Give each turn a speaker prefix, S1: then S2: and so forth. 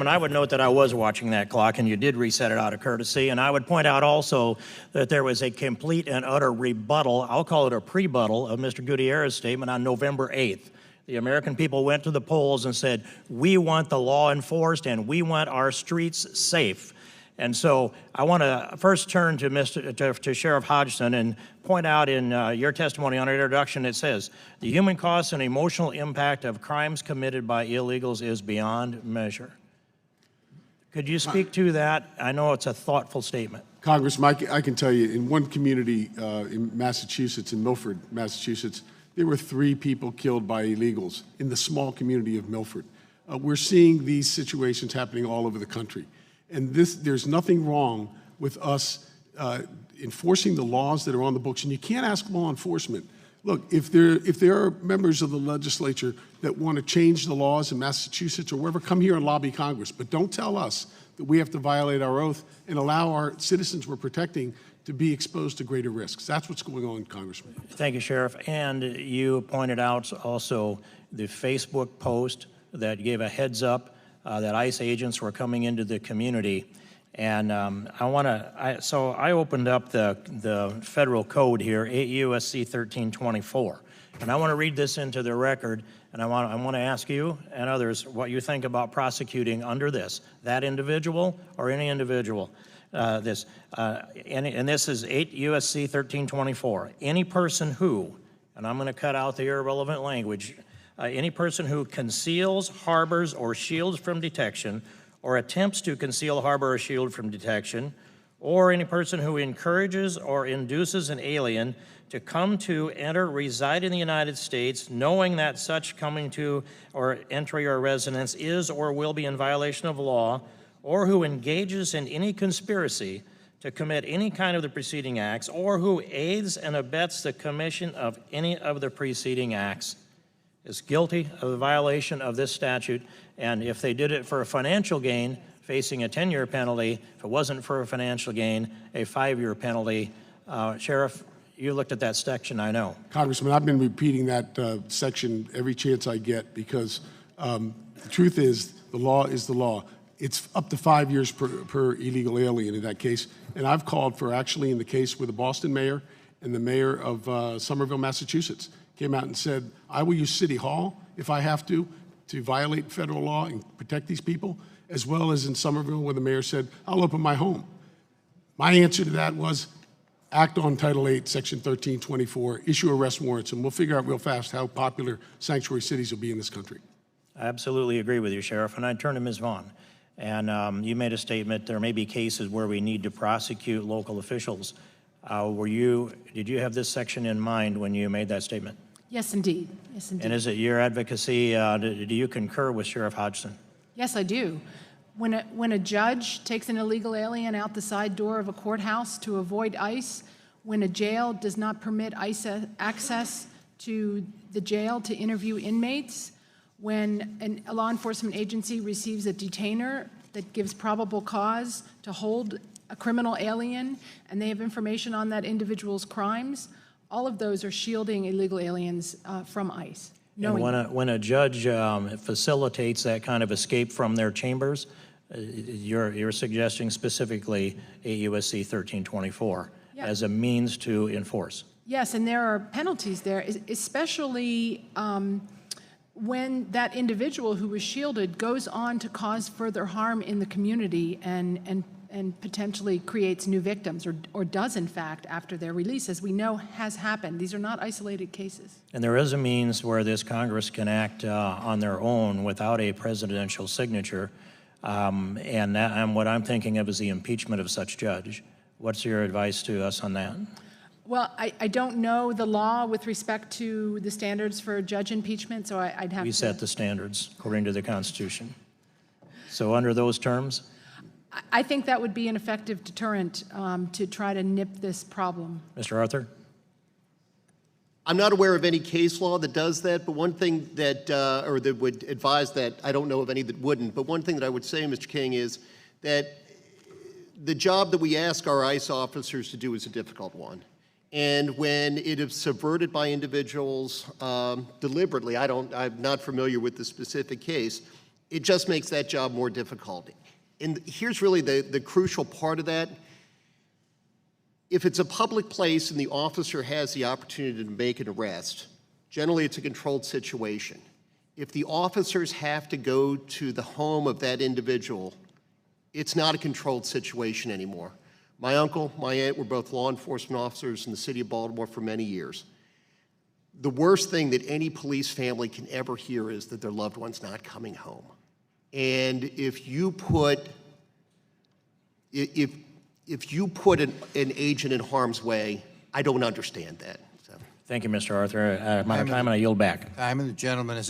S1: And I would note that I was watching that clock, and you did reset it out of courtesy. And I would point out also that there was a complete and utter rebuttal, I'll call it a prebuttal, of Mr. Gutierrez's statement on November 8th. The American people went to the polls and said, we want the law enforced and we want our streets safe. And so I want to first turn to Sheriff Hodgson and point out in your testimony on introduction, it says, the human cost and emotional impact of crimes committed by illegals is beyond measure. Could you speak to that? I know it's a thoughtful statement.
S2: Congressman, I can tell you, in one community in Massachusetts, in Milford, Massachusetts, there were 3 people killed by illegals in the small community of Milford. We're seeing these situations happening all over the country. And there's nothing wrong with us enforcing the laws that are on the books. And you can't ask law enforcement. Look, if there are members of the legislature that want to change the laws in Massachusetts or wherever, come here and lobby Congress. But don't tell us that we have to violate our oath and allow our citizens we're protecting to be exposed to greater risks. That's what's going on, Congressman.
S1: Thank you, Sheriff. And you pointed out also the Facebook post that gave a heads up that ICE agents were coming into the community. And so I opened up the federal code here, 8 U.S.C. 1324. And I want to read this into the record, and I want to ask you and others what you think about prosecuting under this, that individual or any individual. And this is 8 U.S.C. 1324. Any person who, and I'm going to cut out the irrelevant language, any person who conceals, harbors, or shields from detection, or attempts to conceal, harbor, or shield from detection, or any person who encourages or induces an alien to come to, enter, reside in the United States, knowing that such coming to or entry or residence is or will be in violation of law, or who engages in any conspiracy to commit any kind of the preceding acts, or who aids and abets the commission of any of the preceding acts, is guilty of the violation of this statute. And if they did it for a financial gain, facing a 10-year penalty. If it wasn't for a financial gain, a 5-year penalty. Sheriff, you looked at that section, I know.
S2: Congressman, I've been repeating that section every chance I get because the truth is the law is the law. It's up to 5 years per illegal alien in that case. And I've called for, actually, in the case with the Boston mayor and the mayor of Somerville, Massachusetts, came out and said, I will use City Hall if I have to violate federal law and protect these people, as well as in Somerville where the mayor said, I'll open my home. My answer to that was, act on Title 8, Section 1324, issue arrest warrants, and we'll figure out real fast how popular sanctuary cities will be in this country.
S1: I absolutely agree with you, Sheriff, and I'd turn to Ms. Vaughn. And you made a statement, there may be cases where we need to prosecute local officials. Did you have this section in mind when you made that statement?
S3: Yes, indeed. Yes, indeed.
S1: And is it your advocacy, do you concur with Sheriff Hodgson?
S3: Yes, I do. When a judge takes an illegal alien out the side door of a courthouse to avoid ICE, when a jail does not permit ICE access to the jail to interview inmates, when a law enforcement agency receives a detainer that gives probable cause to hold a criminal alien and they have information on that individual's crimes, all of those are shielding illegal aliens from ICE.
S1: And when a judge facilitates that kind of escape from their chambers, you're suggesting specifically 8 U.S.C. 1324 as a means to enforce.
S3: Yes, and there are penalties there, especially when that individual who was shielded goes on to cause further harm in the community and potentially creates new victims, or does in fact after their release, as we know has happened. These are not isolated cases. And
S1: there is a means where this Congress can act on their own without a presidential signature, and what I'm thinking of is the impeachment of such judge. What's your advice to us on that?
S3: Well, I don't know the law with respect to the standards for judge impeachment, so I'd have to...
S1: We set the standards according to the Constitution. So under those terms?
S3: I think that would be an effective deterrent to try to nip this problem.
S1: Mr. Arthur?
S4: I'm not aware of any case law that does that, but one thing that, or that would advise that, I don't know of any that wouldn't, but one thing that I would say, Mr. King, is that the job that we ask our ICE officers to do is a difficult one. And when it is subverted by individuals deliberately, I'm not familiar with the specific case, it just makes that job more difficult. And here's really the crucial part of that. If it's a public place and the officer has the opportunity to make an arrest, generally it's a controlled situation. If the officers have to go to the home of that individual, it's not a controlled situation anymore. My uncle, my aunt were both law enforcement officers in the city of Baltimore for many years. The worst thing that any police family can ever hear is that their loved one's not coming home. And if you put an agent in harm's way, I don't understand that. So.
S1: Thank you, Mr. Arthur. I'm out of time, and I yield back.
S5: Time, and the gentleman has